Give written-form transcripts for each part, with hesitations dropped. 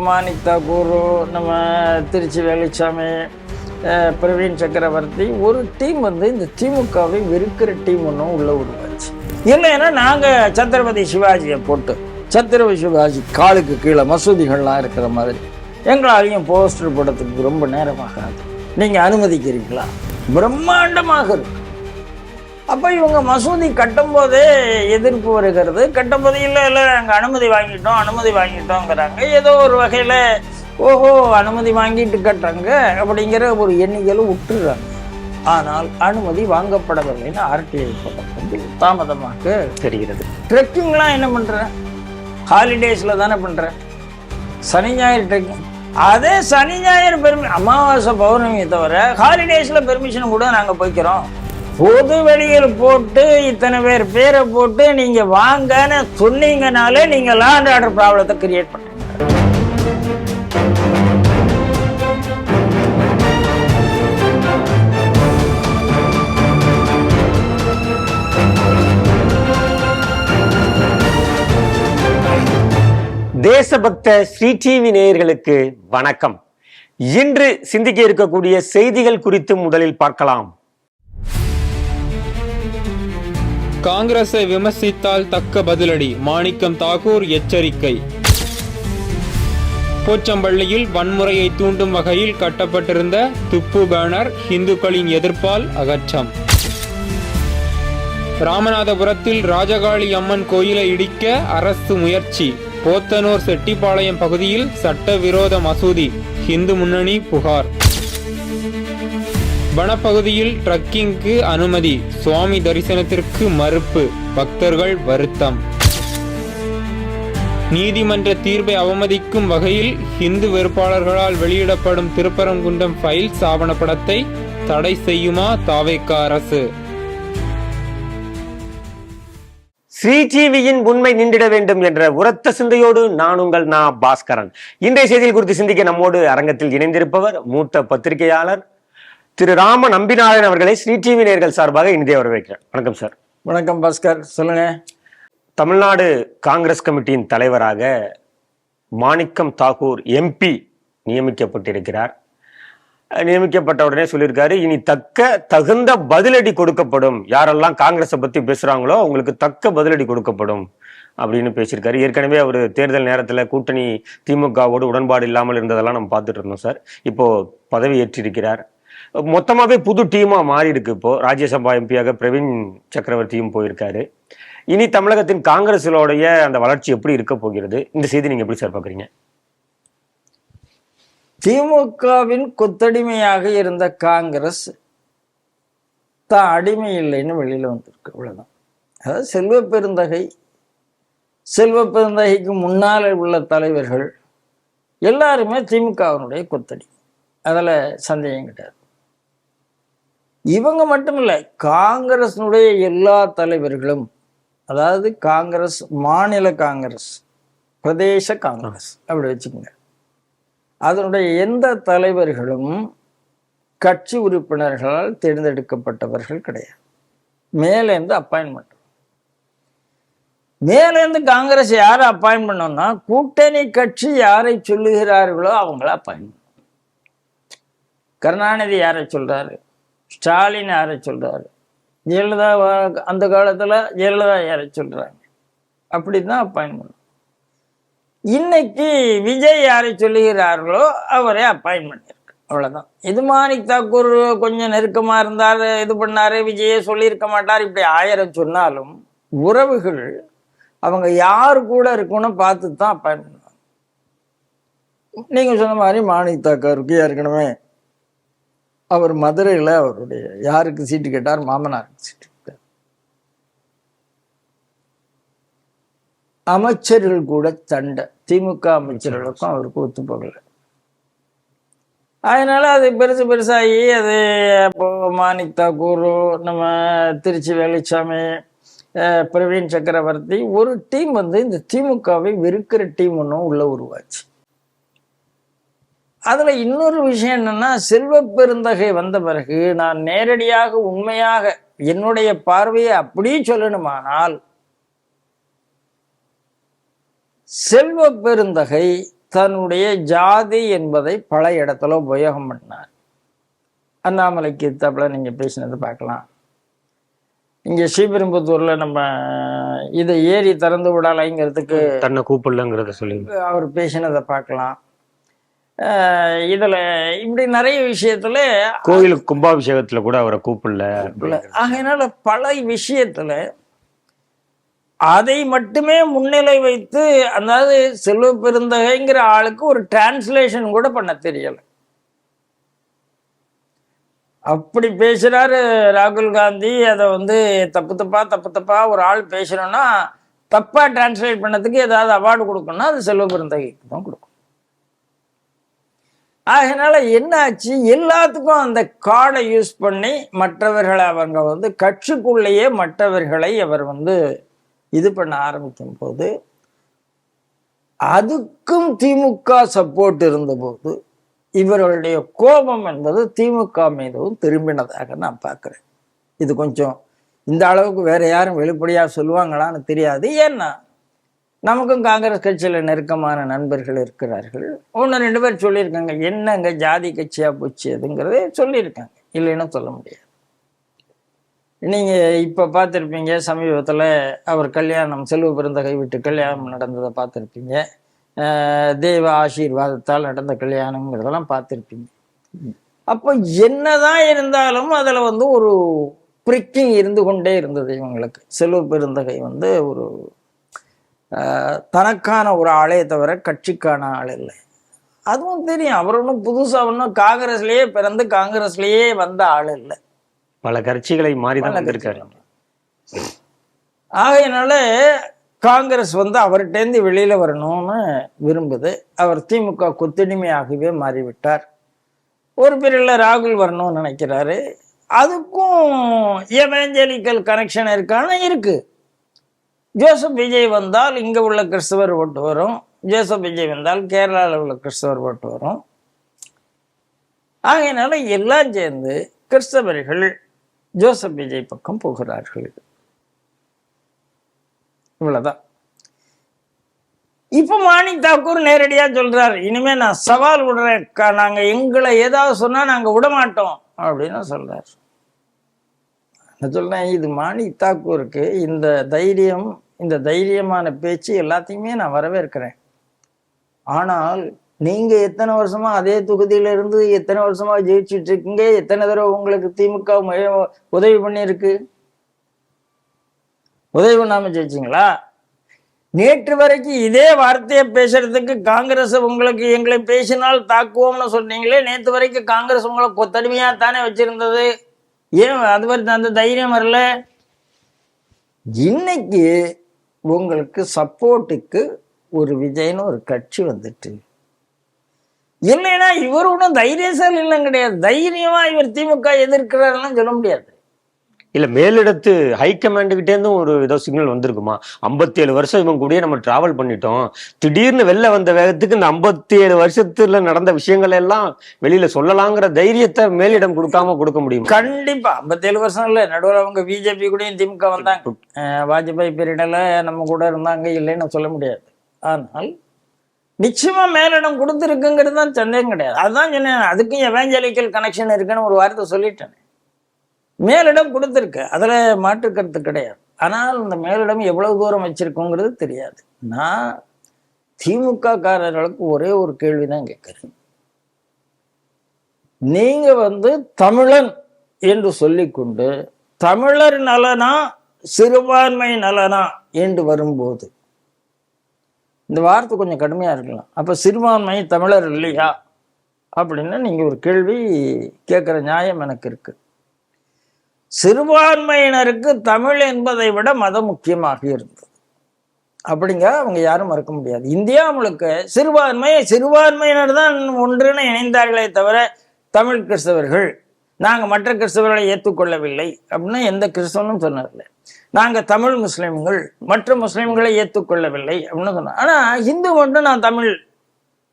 மாணிக் தாக்கூர், நம்ம திருச்சி வேலுச்சாமி, பிரவீன் சக்கரவர்த்தி, ஒரு டீம் இந்த திமுகவை வெறுக்கிற டீம் ஒன்றும் உள்ள உருவாச்சு. இல்லைன்னா நாங்கள் சத்ரபதி சிவாஜியை போட்டு சத்ரபதி சிவாஜி காலுக்கு கீழே மசூதிகள்லாம் இருக்கிற மாதிரி எங்களாலையும் போஸ்டர் போடுறதுக்கு ரொம்ப நேரமாகாது, நீங்கள் அனுமதிக்கிறீங்களா? பிரம்மாண்டமாக இருக்கு. அப்போ இவங்க மசூதி கட்டும் போதே எதிர்ப்பு வருகிறது. கட்டும்போது இல்லை நாங்கள் அனுமதி வாங்கிட்டோங்கிறாங்க. ஏதோ ஒரு வகையில் ஓஹோ அனுமதி வாங்கிட்டு கட்டுறாங்க அப்படிங்கிற ஒரு எண்ணிக்கையில் விட்டுறாங்க. ஆனால் அனுமதி வாங்கப்படவில்லைன்னு RTI பக்கம் தாமதமாக தெரிகிறது. ட்ரெக்கிங்லாம் என்ன பண்ணுறேன்? ஹாலிடேஸில் தானே பண்ணுறேன், சனி ஞாயிறு ட்ரெக்கிங். அதே சனி ஞாயிறு அமாவாசை பௌர்ணமி தவிர ஹாலிடேஸில் பெர்மிஷன் கூட நாங்கள் போய்க்கிறோம். பொது வெளியில் போட்டு இத்தனை பேரை போட்டு நீங்க வாங்கன்னு சொன்னீங்கனாலே நீங்க லா அண்ட் ஆர்டர் ப்ராப்ளத்தை கிரியேட் பண்ணுங்க. தேசபக்த ஸ்ரீ டிவி நேயர்களுக்கு வணக்கம். இன்று சிந்திக்க இருக்கக்கூடிய செய்திகள் குறித்து முதலில் பார்க்கலாம். காங்கிரஸை விமர்சித்தால் தக்க பதிலடி, மாணிக்கம் தாக்கூர் எச்சரிக்கை. போச்சம்பள்ளியில் வன்முறையை தூண்டும் வகையில் கட்டப்பட்டிருந்த துப்பு பேனர் இந்துக்களின் எதிர்ப்பால் அகற்றம். ராமநாதபுரத்தில் ராஜகாளி அம்மன் கோயிலை இடிக்க அரசு முயற்சி. போத்தனூர் செட்டிப்பாளையம் பகுதியில் சட்டவிரோத மசூதி, இந்து முன்னணி புகார். வனப்பகுதியில் ட்ரக்கிங்க்கு அனுமதி, சுவாமி தரிசனத்திற்கு மறுப்பு, பக்தர்கள் வருத்தம். நீதிமன்ற தீர்ப்பை அவமதிக்கும் வகையில் இந்து வெறுப்பாளர்களால் வெளியிடப்படும் திருப்பரங்குன்றம் ஃபைல்ஸ் ஆவணப்படத்தை தடை செய்யுமா தாவேக அரசு? ஸ்ரீ டிவியின் உண்மை நின்றிட வேண்டும் என்ற உரத்த சிந்தையோடு நான் உங்கள் பாஸ்கரன். இன்றைய செய்திகள் குறித்து சிந்திக்க நம்மோடு அரங்கத்தில் இணைந்திருப்பவர் மூத்த பத்திரிகையாளர் திரு ராம நம்பிநாதன் அவர்களை ஸ்ரீ டிவி நேயர்கள் சார்பாக இந்திய வரவேற்கிறேன். வணக்கம் சார். வணக்கம் பாஸ்கர், சொல்லுங்க. தமிழ்நாடு காங்கிரஸ் கமிட்டியின் தலைவராக மாணிக்கம் தாக்கூர் MP நியமிக்கப்பட்டிருக்கிறார். நியமிக்கப்பட்ட உடனே சொல்லியிருக்காரு, இனி தகுந்த பதிலடி கொடுக்கப்படும், யாரெல்லாம் காங்கிரஸை பத்தி பேசுறாங்களோ அவங்களுக்கு தக்க பதிலடி கொடுக்கப்படும் அப்படின்னு பேசியிருக்காரு. ஏற்கனவே அவர் தேர்தல் நேரத்தில் கூட்டணி திமுகவோடு உடன்பாடு இல்லாமல் இருந்ததெல்லாம் நம்ம பார்த்துட்டு இருந்தோம் சார். இப்போ பதவி ஏற்றிருக்கிறார். மொத்தமாவே புது டீமா மாறி இருக்கு. இப்போ ராஜ்யசபா MP-யாக பிரவீன் சக்கரவர்த்தியும் போயிருக்காரு. இனி தமிழகத்தின் காங்கிரஸோடைய அந்த வளர்ச்சி எப்படி இருக்க போகிறது? இந்த செய்தி நீங்க எப்படி சார் பாக்குறீங்க? திமுகவின் கொத்தடிமையாக இருந்த காங்கிரஸ் தான் அடிமை இல்லைன்னு வெளியில வந்திருக்கு, அவ்வளவுதான். அதாவது செல்வ பெருந்தகைக்கு முன்னால் உள்ள தலைவர்கள் எல்லாருமே திமுகவினுடைய கொத்தடிமை, அதில் சந்தேகம் கிடையாது. இவங்க மட்டும் இல்லை, காங்கிரஸினுடைய எல்லா தலைவர்களும், அதாவது காங்கிரஸ் மாநில காங்கிரஸ், பிரதேச காங்கிரஸ் அப்படி வச்சுக்கோங்க, அதனுடைய எந்த தலைவர்களும் கட்சி உறுப்பினர்களால் தேர்ந்தெடுக்கப்பட்டவர்கள் கிடையாது. மேலேருந்து அப்பாயின்மெண்ட். மேலேருந்து காங்கிரஸ் யாரை அப்பாயின்ட் பண்ணோம்னா கூட்டணி கட்சி யாரை சொல்லுகிறார்களோ அவங்கள அப்பாயின்ட். கருணாநிதி யாரை சொல்றாரு, ஸ்டாலின் யாரை சொல்றாரு, ஜெயலலிதா அந்த காலத்துல ஜெயலலிதா யாரை சொல்றாங்க, அப்படிதான் அப்பாயின்மெண்ட். இன்னைக்கு விஜய் யாரை சொல்லுகிறார்களோ அவரே அப்பாயின்மெண்ட் இருக்கு, அவ்வளவுதான். இது மாணிக் தாக்கூர் கொஞ்சம் நெருக்கமா இருந்தார், இது பண்ணாரு, விஜயே சொல்லியிருக்க மாட்டார், இப்படி 1000 சொன்னாலும் உறவுகள் அவங்க யாரு கூட இருக்கணும் பார்த்து தான் அப்பாயின்ட் பண்ணுவாங்க. நீங்க சொன்ன மாதிரி மாணிக் தாக்கூருக்கு ஏற்கனவே அவர் மதுரையில் அவருடைய யாருக்கு சீட்டு கேட்டார், மாமனாருக்கு சீட்டு கேட்டார். அமைச்சர்கள் கூட சண்டை, திமுக அமைச்சர்களுக்கும் அவருக்கு ஒத்து போகல. அதனால அது பெருசாகி அது அப்போ மாணிக் தாக்கூர், நம்ம திருச்சி வேலுச்சாமி, பிரவீன் சக்கரவர்த்தி, ஒரு டீம் இந்த திமுகவை வெறுக்கிற டீம் ஒன்றும் உள்ள உருவாச்சு. அதுல இன்னொரு விஷயம் என்னன்னா, செல்வ பெருந்தகை வந்த பிறகு நான் நேரடியாக உண்மையாக என்னுடைய பார்வையை அப்படியே சொல்லணுமானால், செல்வ பெருந்தகை தன்னுடைய ஜாதி என்பதை பல இடத்துல உபயோகம் பண்ணார். அண்ணாமலைக்கு தப்பல நீங்க பேசினது பார்க்கலாம். இங்க ஸ்ரீபெரும்புத்தூர்ல நம்ம இதை ஏறி திறந்து விடலைங்கிறதுக்கு தன்னை கூப்பிடலங்கிறத சொல்லி அவர் பேசினதை பார்க்கலாம். இதுல இப்படி நிறைய விஷயத்துல கோயிலுக்கு கும்பாபிஷேகத்துல கூட அவரை கூப்பிடல. ஆகையினால பல விஷயத்துல அதை மட்டுமே முன்னிலை வைத்து, அதாவது செல்வ பெருந்தகைங்கிற ஆளுக்கு ஒரு டிரான்ஸ்லேஷன் கூட பண்ண தெரியல. அப்படி பேசுறாரு ராகுல் காந்தி. அதை தப்பு தப்பா ஒரு ஆள் பேசணும்னா தப்பா டிரான்ஸ்லேட் பண்ணதுக்கு ஏதாவது அவார்டு கொடுக்கணும்னா அது செல்வ பெருந்தகைக்கு தான் கொடுக்கும். அதனால என்ன ஆச்சு, எல்லாத்துக்கும் அந்த கார்டை யூஸ் பண்ணி மற்றவர்களை அவங்க கட்சிக்குள்ளேயே மற்றவர்களை அவர் இது பண்ண ஆரம்பிக்கும் போது, அதுக்கும் திமுக சப்போர்ட் இருந்தபோது இவர்களுடைய கோபம் என்பது திமுக மீதும் திரும்பினதாக நான் பார்க்கிறேன். இது கொஞ்சம் இந்த அளவுக்கு வேற யாரும் வெளிப்படையா சொல்லுவாங்களான்னு தெரியாது. ஏன்னா நமக்கும் காங்கிரஸ் கட்சியில நெருக்கமான நண்பர்கள் இருக்கிறார்கள். 1-2 பேர் சொல்லியிருக்காங்க, என்னங்க ஜாதி கட்சியா போச்சு அதுங்கிறதே சொல்லியிருக்காங்க, இல்லைன்னு சொல்ல முடியாது. நீங்க இப்ப பார்த்திருப்பீங்க, சமீபத்துல அவர் கல்யாணம், செல்வ பெருந்தகை வீட்டு கல்யாணம் நடந்ததை பார்த்திருப்பீங்க. தெய்வ ஆசீர்வாதத்தால் நடந்த கல்யாணம்ங்கிறதெல்லாம் பார்த்திருப்பீங்க. அப்போ என்னதான் இருந்தாலும் அதுல ஒரு பிரிக்கிங் இருந்து கொண்டே இருந்தது இவங்களுக்கு. செல்வ பெருந்தகை ஒரு தனக்கான ஒரு ஆளே தவிர கட்சிக்கான ஆள் இல்லை. அதுவும் தெரியும். அவர் ஒன்றும் புதுசா ஒன்றும் காங்கிரஸ்லயே பிறந்து காங்கிரஸ்லயே வந்த ஆள் இல்லை. பல கட்சிகளை மாறிதான் வந்திருக்காரு. ஆகையினால காங்கிரஸ் அவர்கிட்டேருந்து வெளியில வரணும்னு விரும்புது. அவர் திமுக கொத்தடிமையாகவே மாறிவிட்டார். ஒரு பிரிவில் ராகுல் வரணும்னு நினைக்கிறாரு. அதுக்கும் எவாஞ்சலிக்கல் கனெக்ஷன் இருக்கான இருக்கு. ஜோசப் விஜய் வந்தால் இங்க உள்ள கிறிஸ்தவர் ஓட்டு வரும். ஜோசப் விஜய் வந்தால் கேரளாவில் உள்ள கிறிஸ்தவர் ஓட்டு வரும். ஆகையினால எல்லாம் சேர்ந்து கிறிஸ்தவர்கள் ஜோசப் விஜய் பக்கம் போகிறார்கள். இவ்வளவுதான். இப்ப மாணிக் தாக்கூர் நேரடியா சொல்றாரு, இனிமே நான் சவால் விடுறேன், நாங்க எங்களை ஏதாவது சொன்னா நாங்க விட மாட்டோம் அப்படின்னு சொல்றாரு. நான் சொல்றேன், இது மாணிக் தாக்கூருக்கு இந்த தைரியம், இந்த தைரியமான பேச்சு எல்லாத்தையுமே நான் வரவேற்கிறேன். ஆனால் நீங்க எத்தனை வருஷமா அதே தொகுதியில இருந்து எத்தனை வருஷமா ஜெயிச்சுட்டு இருக்கீங்க? எத்தனை தடவை உங்களுக்கு திமுக உதவி பண்ணிருக்கு? உதவி பண்ணாம ஜெயிச்சிங்களா? நேற்று வரைக்கும் இதே வார்த்தையை பேசுறதுக்கு காங்கிரஸ் உங்களுக்கு எங்களை பேசினால் தாக்குவோம்னு சொன்னீங்களே. நேற்று வரைக்கும் காங்கிரஸ் உங்களை கொத்தடிமையா தானே வச்சிருந்தது. ஏன் அது வரைக்கும் அந்த தைரியம் வரல? இன்னைக்கு உங்களுக்கு சப்போர்ட்டுக்கு ஒரு விஜய்னு ஒரு கட்சி வந்துட்டு, இல்லைன்னா இவர் ஒன்றும் தைரியசாலி இல்லைன்னு கிடையாது. தைரியமா இவர் திமுக எதிர்க்கிறாருன்னு சொல்ல முடியாது. இல்ல மேலிடத்து ஹைகமாண்ட் கிட்டே இருந்தும் ஒரு ஏதோ சிக்னல் வந்திருக்குமா? 57 வருஷம் இவங்க கூடயே நம்ம டிராவல் பண்ணிட்டோம், திடீர்னு வெளில வந்த வேகத்துக்கு இந்த 57 வருஷத்துல நடந்த விஷயங்கள் எல்லாம் வெளியில சொல்லலாங்கிற தைரியத்தை மேலிடம் கொடுக்க முடியும்? கண்டிப்பா. 57 வருஷம் இல்ல, நடுவில் அவங்க பிஜேபி கூடயும் திமுக வந்தாங்க. வாஜ்பாய் பீரியட்ல நம்ம கூட இருந்தாங்க, இல்லைன்னு சொல்ல முடியாது. ஆனால் நிச்சயமா மேலிடம் கொடுத்துருக்குங்கிறது தான் சந்தேகம் கிடையாது. அதுதான் சொன்னேன், அதுக்கும் எவாஞ்சலிக்கல் கனெக்ஷன் இருக்குன்னு ஒரு வார்த்தை சொல்லிட்டேன். மேலிடம் கொடுத்துருக்கு, அதுல மாற்று கருத்து கிடையாது. ஆனால் இந்த மேலிடம் எவ்வளவு தூரம் வச்சிருக்கோங்கிறது தெரியாது. நான் திமுக காரர்களுக்கு ஒரே ஒரு கேள்விதான் கேட்கிறேன். நீங்க தமிழன் என்று சொல்லிக்கொண்டு தமிழர் நலனா சிறுபான்மை நலனா என்று வரும்போது இந்த வார்த்தை கொஞ்சம் கடுமையா இருக்கலாம். அப்ப சிறுபான்மை தமிழர் இல்லையா அப்படின்னு நீங்க ஒரு கேள்வி கேட்கிற நியாயம் எனக்கு இருக்கு. சிறுபான்மையினருக்கு தமிழ் என்பதை விட மதம் முக்கியமாக இருந்தது. அப்படிங்க அவங்க யாரும் மறுக்க முடியாது. இந்தியா முழுக்க சிறுபான்மையினர் தான் ஒன்றுன்னு இணைந்தார்களே தவிர தமிழ் கிறிஸ்தவர்கள் நாங்க மற்ற கிறிஸ்தவர்களை ஏற்றுக்கொள்ளவில்லை அப்படின்னு எந்த கிறிஸ்தவனும் சொன்னதில்லை. நாங்க தமிழ் முஸ்லிம்கள் மற்ற முஸ்லிம்களை ஏற்றுக்கொள்ளவில்லை அப்படின்னு சொன்னாங்க. ஆனா ஹிந்து மட்டும் நான்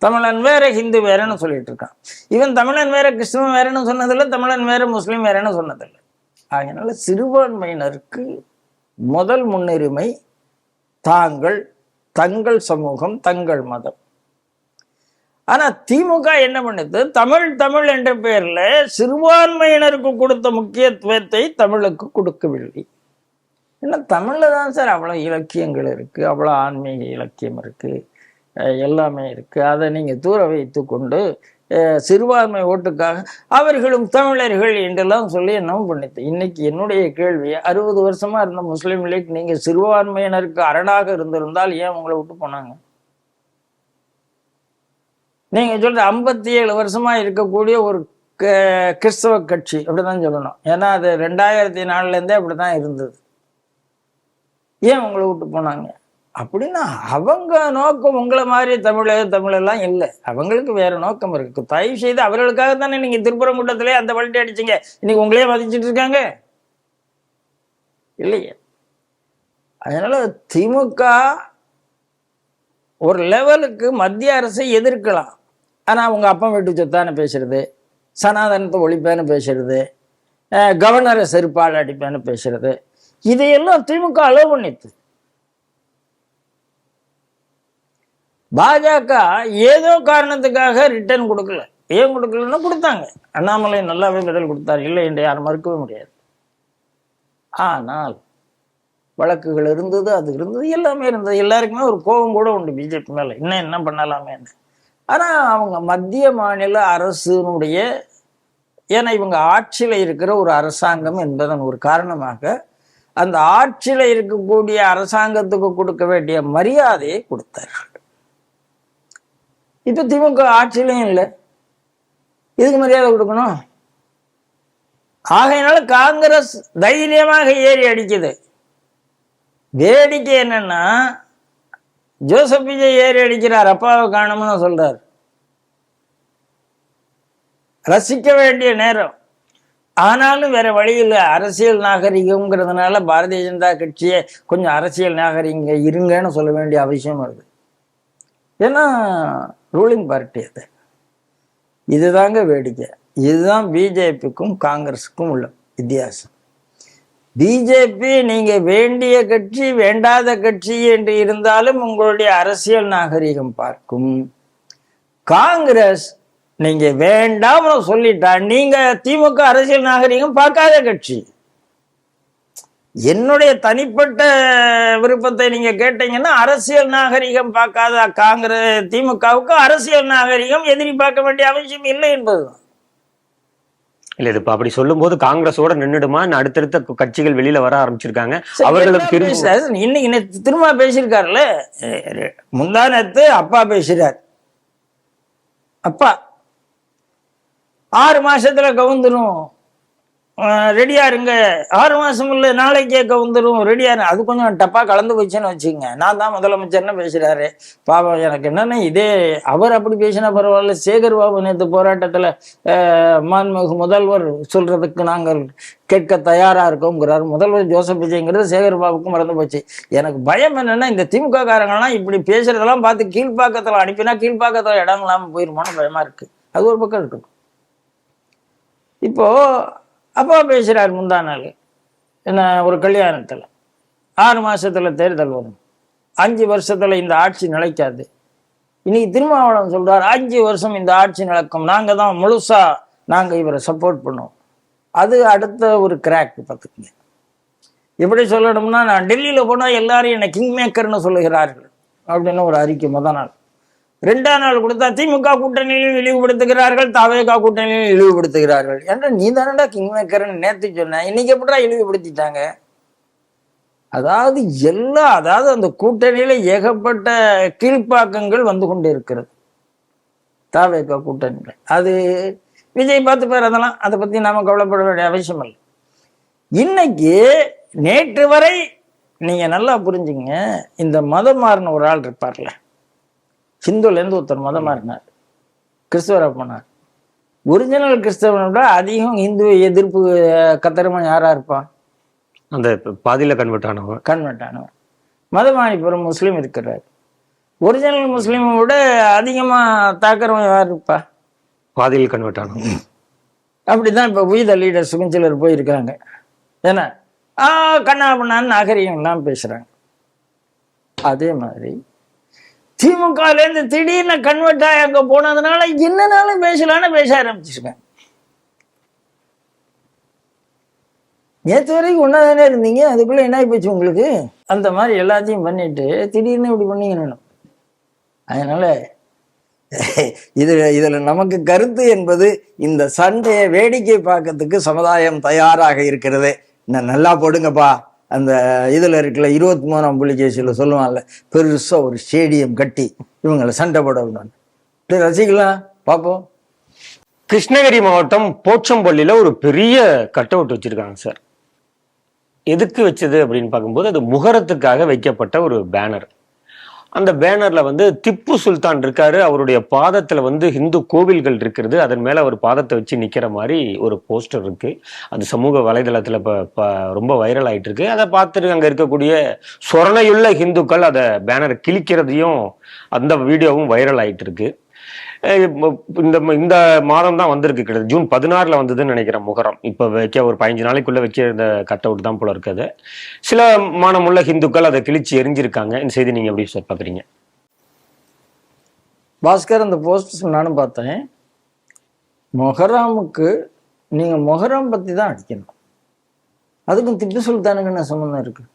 தமிழன் வேற ஹிந்து வேறன்னு சொல்லிட்டு இருக்கான். இவன் தமிழன் வேற கிறிஸ்தவன் வேறன்னு சொன்னதில்லை, தமிழன் வேற முஸ்லீம் வேறன்னு சொன்னதில்லை. அதனால சிறுபான்மையினருக்கு முதல் முன்னுரிமை தங்கள் சமூகம், தங்கள் மதம். ஆனா திமுக என்ன பண்ணுது, தமிழ் தமிழ் என்ற பெயர்ல சிறுபான்மையினருக்கு கொடுத்த முக்கியத்துவத்தை தமிழுக்கு கொடுக்கவில்லை. ஏன்னா தமிழ்ல தான் சார் அவ்வளவு இலக்கியங்கள் இருக்கு, அவ்வளவு ஆன்மீக இலக்கியம் இருக்கு, எல்லாமே இருக்கு. அதை நீங்க தூர வைத்து கொண்டு சிறுபான்மை ஓட்டுக்காக அவர்களும் தமிழர்கள் என்றெல்லாம் சொல்லி என்ன பண்ணிட்டு, இன்னைக்கு என்னுடைய கேள்வி, 60 வருஷமா இருந்த முஸ்லீம் லீக் நீங்க சிறுபான்மையினருக்கு அரணாக இருந்திருந்தால் ஏன் உங்களை விட்டு போனாங்க? நீங்க சொல்ற 57 வருஷமா இருக்கக்கூடிய ஒரு கிறிஸ்தவ கட்சி அப்படிதான் சொல்லணும். ஏன்னா அது 2004 அப்படிதான் இருந்தது. ஏன் உங்களை விட்டு போனாங்க? அப்படின்னா அவங்க நோக்கம் உங்களை மாதிரி தமிழெல்லாம் இல்லை, அவங்களுக்கு வேற நோக்கம் இருக்கு. தயவு செய்து அவர்களுக்காக தானே நீங்க திருப்பரங்குன்றத்திலே அந்த பல்ட்டி அடிச்சீங்க, இன்னைக்கு உங்களே மதிச்சுட்டு இருக்காங்க இல்லையே. அதனால திமுக ஒரு லெவலுக்கு மத்திய அரசை எதிர்க்கலாம், ஆனா அவங்க அப்பா வீட்டு சொத்தான பேசுறது, சனாதனத்தை ஒழிப்பேன்னு பேசுறது, கவர்னரை செருப்பால் அடிப்பேன்னு பேசுறது, இதையெல்லாம் திமுக அலோவ் பண்ணிட்டு. பாஜக ஏதோ காரணத்துக்காக ரிட்டர்ன் கொடுக்கல. ஏன் கொடுக்கலன்னா கொடுத்தாங்க, அண்ணாமலை நல்லாவே பதில் கொடுத்தார், இல்லை என்று யாரும் மறுக்கவே முடியாது. ஆனால் வழக்குகள் இருந்தது, அது இருந்தது, எல்லாமே இருந்தது. எல்லாருக்குமே ஒரு கோபம் கூட உண்டு பிஜேபி மேல, இன்னும் என்ன பண்ணலாமே. ஆனா அவங்க மத்திய மாநில அரசுனுடைய, ஏன்னா இவங்க ஆட்சியில இருக்கிற ஒரு அரசாங்கம் என்பதன் ஒரு காரணமாக அந்த ஆட்சியில இருக்கக்கூடிய அரசாங்கத்துக்கு கொடுக்க வேண்டிய மரியாதையை கொடுத்தார்கள். இப்ப திமுக ஆட்சியிலையும் இல்லை, இதுக்கு மரியாதை கொடுக்கணும். ஆகையினால காங்கிரஸ் தைரியமாக ஏறி அடிக்குது. வேடிக்கை என்னன்னா, ஜோசப் விஜய் ஏறி அடிக்கிறார், அப்பாவை காணும்னு சொல்றார். ரசிக்க வேண்டிய நேரம், ஆனாலும் வேற வழி இல்லை. அரசியல் நாகரிகம்ங்கிறதுனால பாரதிய ஜனதா கட்சியை கொஞ்சம் அரசியல் நாகரிக இருங்கன்னு சொல்ல வேண்டிய அவசியம் வருது. ஏன்னா ரூலிங் பார்ட்டி அது. இதுதாங்க வேடிக்கை. இதுதான் பிஜேபிக்கும் காங்கிரஸுக்கும் உள்ள வித்தியாசம். பிஜேபி நீங்க வேண்டிய கட்சி வேண்டாத கட்சி என்று இருந்தாலும் உங்களுடைய அரசியல் நாகரிகம் பார்க்கும். காங்கிரஸ் நீங்க வேண்டாம் சொல்லிட்டா, நீங்க திமுக அரசியல் நாகரிகம் பார்க்காத கட்சி. என்னுடைய தனிப்பட்ட விருப்பத்தை நீங்க கேட்டீங்கன்னா, அரசியல் நாகரிகம் பார்க்காத காங்கிரஸ் திமுகவுக்கு அரசியல் நாகரிகம் எதிரி பார்க்க வேண்டிய அவசியம் இல்லை என்பதுதான். இல்ல இது அப்படி சொல்லும் போது காங்கிரஸோட நின்றுடுமா? அடுத்தடுத்த கட்சிகள் வெளியில வர ஆரம்பிச்சிருக்காங்க. அவர்களுக்கு இன்னைக்கு திரும்ப பேசியிருக்காருல்ல, முந்தானத்து அப்பா பேசுறார். அப்பா 6 மாசத்துல கவுந்துரும், ரெடியா இருங்க. 6 மாசம் இல்ல, நாளைக்கே கவுந்துரும், ரெடியா இருங்க. அது கொஞ்சம் டப்பா கலந்து போச்சுன்னு வச்சுக்கோங்க. நான் தான் முதலமைச்சர்னு பேசுறாரு. பாவம், எனக்கு என்னன்னா, இதே அவர் அப்படி பேசினா பரவாயில்ல. சேகர் பாபு நேற்று போராட்டத்துல மாண்புமிகு முதல்வர் சொல்றதுக்கு நாங்கள் கேட்க தயாரா இருக்கோங்கிறார். முதல்வர் ஜோசப் விஜய்ங்கிறது சேகர் பாபுக்கும் மறந்து போச்சு. எனக்கு பயம் என்னன்னா, இந்த திமுக காரங்கள்லாம் இப்படி பேசுறதெல்லாம் பார்த்து கீழ்ப்பாக்கத்துல அனுப்பினா கீழ்ப்பாக்கத்துல இடம் இல்லாம போயிருமான்னு பயமா இருக்கு. அது ஒரு பக்கம் இருக்கட்டும். இப்போ அப்பா பேசுறாரு முந்தா நாள், என்ன ஒரு கல்யாணத்துல 6 மாசத்துல தேர்தல் வரும், 5 வருஷத்துல இந்த ஆட்சி நிலைக்காது. இன்னைக்கு திருமாவளவன் சொல்றாரு 5 வருஷம் இந்த ஆட்சி நடக்கும், நாங்க தான் முழுசா நாங்க இவரை சப்போர்ட் பண்ணுவோம். அது அடுத்த ஒரு கிராக் பார்த்துக்குங்க. எப்படி சொல்லணும்னா, நான் டெல்லியில போனா எல்லாரும் என்னை கிங் மேக்கர்னு சொல்லுகிறார்கள் அப்படின்னு ஒரு அறிக்கை முதல் நாள். 2ஆம் நாள் கொடுத்தா திமுக கூட்டணியிலும் இழிவுபடுத்துகிறார்கள், தாவேகா கூட்டணியிலும் இழிவுபடுத்துகிறார்கள். ஏன்னா நீ தானடா கிங் மேக்கர்ன்னு நேற்று சொன்ன, இன்னைக்கு எப்படா இழிவுபடுத்திட்டாங்க? அதாவது அந்த கூட்டணியில ஏகப்பட்ட கீழ்ப்பாக்கங்கள் வந்து கொண்டு இருக்கிறது தாவேகா கூட்டணியில. அது விஜய் பார்த்து பேர், அதெல்லாம் அதை பத்தி நாம கவலைப்பட வேண்டிய அவசியம் இல்லை. இன்னைக்கு நேற்று வரை நீங்க நல்லா புரிஞ்சுங்க, இந்த மதம் மாறின ஒரு ஆள் இருப்பார்ல, ஹிந்துலேருந்து ஒருத்தர் மதம் மாறினார், கிறிஸ்தவராக போனார். ஒரிஜினல் கிறிஸ்தவனோட அதிகம் இந்து எதிர்ப்பு கத்தரவன் யாரா இருப்பான்? அந்த பாதியில கன்வெர்ட் ஆனவன். மதமானிப்புறம் முஸ்லீம் இருக்கிறார். ஒரிஜினல் முஸ்லீமை விட அதிகமா தாக்குறவன் யார் இருப்பா? பாதியில் கன்வெர்ட் ஆனவன். அப்படிதான் இப்ப உயித லீடர்ஸுக்கும் சிலர் போயிருக்காங்க. ஏன்னா கண்ணா பண்ணான்னு நாகரிகம் எல்லாம் பேசுறாங்க. அதே மாதிரி திமுகலேருந்து திடீர்னு கன்வெர்ட் ஆகி அங்கே போனதுனால என்னனாலும் பேசலான்னு பேச ஆரம்பிச்சிருக்கேன். நேற்று வரைக்கும் ஒன்றா தானே இருந்தீங்க, அதுக்குள்ளே என்ன ஆகிப்போச்சு உங்களுக்கு? அந்த மாதிரி எல்லாத்தையும் பண்ணிட்டு திடீர்னு இப்படி பண்ணீங்கன்னு. அதனால இதில் நமக்கு கருத்து என்பது, இந்த சண்டையை வேடிக்கை பார்க்கறதுக்கு சமுதாயம் தயாராக இருக்கிறது. நல்லா போடுங்கப்பா, அந்த இதில் இருக்குல்ல 23ஆம் புலிகேசியில் சொல்லுவாங்கல்ல, பெருசாக ஒரு ஸ்டேடியம் கட்டி இவங்களை சண்டை போட விடணும், ரசிக்கலாம் பார்ப்போம். கிருஷ்ணகிரி மாவட்டம் போச்சம்பள்ளியில ஒரு பெரிய கட் அவுட் வச்சிருக்காங்க சார். எதுக்கு வச்சது அப்படின்னு பார்க்கும்போது, அது முகரத்துக்காக வைக்கப்பட்ட ஒரு பேனர். அந்த பேனர்ல வந்து திப்பு சுல்தான் இருக்காரு, அவருடைய பாதத்துல வந்து இந்து கோவில்கள் இருக்கிறது, அதன் மேல அவர் பாதத்தை வச்சு நிக்கிற மாதிரி ஒரு போஸ்டர் இருக்கு. அது சமூக வலைதளத்துல ரொம்ப வைரல் ஆயிட்டு இருக்கு. அதை பார்த்துட்டு அங்க இருக்கக்கூடிய சொரணையுள்ள இந்துக்கள் அதை பேனர் கிழிக்கிறதையும் அந்த வீடியோவும் வைரல் ஆயிட்டு இருக்கு. இந்த மாதம் தான் வந்திருக்கு, கிடையாது ஜூன் 16 வந்ததுன்னு நினைக்கிறேன் முகரம். இப்ப வைக்க ஒரு 15 நாளைக்குள்ள வைக்க இந்த கட் அவுட் தான் போல இருக்குது. சில மானமுள்ள ஹிந்துக்கள் அதை கிழிச்சு எரிஞ்சிருக்காங்க. இந்த செய்தி நீங்க எப்படி சார் பாக்குறீங்க? பாஸ்கர், அந்த போஸ்ட் நானும் பார்த்தேன். மொஹராமுக்கு நீங்க மொஹரம் பத்தி தான் அடிக்கணும், அதுக்கும் திப்பு சுல்தானுக்கு என்ன சம்பந்தம் இருக்கு?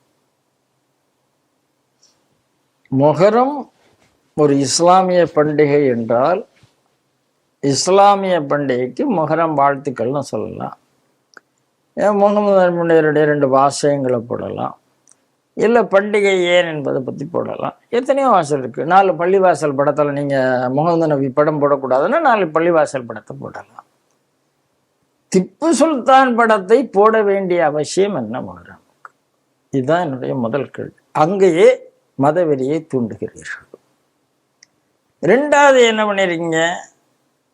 மொஹரம் ஒரு இஸ்லாமிய பண்டிகை என்றால் இஸ்லாமிய பண்டிகைக்கு மொஹரம் வாழ்த்துக்கள்னு சொல்லலாம். முகமது நபியுடைய 2 வாசகங்களை போடலாம், இல்லை பண்டிகை ஏன் என்பதை பற்றி போடலாம். எத்தனையோ வாசல் இருக்குது. 4 பள்ளிவாசல் படத்தில் நீங்கள் முகமது நபி படம் போடக்கூடாதுன்னா 4 பள்ளிவாசல் படத்தை போடலாம். திப்பு சுல்தான் படத்தை போட வேண்டிய அவசியம் என்ன மொஹரமுக்கு? இதுதான் என்னுடைய முதல் கேள்வி. அங்கேயே மதவெறியை தூண்டுகிறீர்கள். 2வது என்ன பண்ணிருக்கீங்க,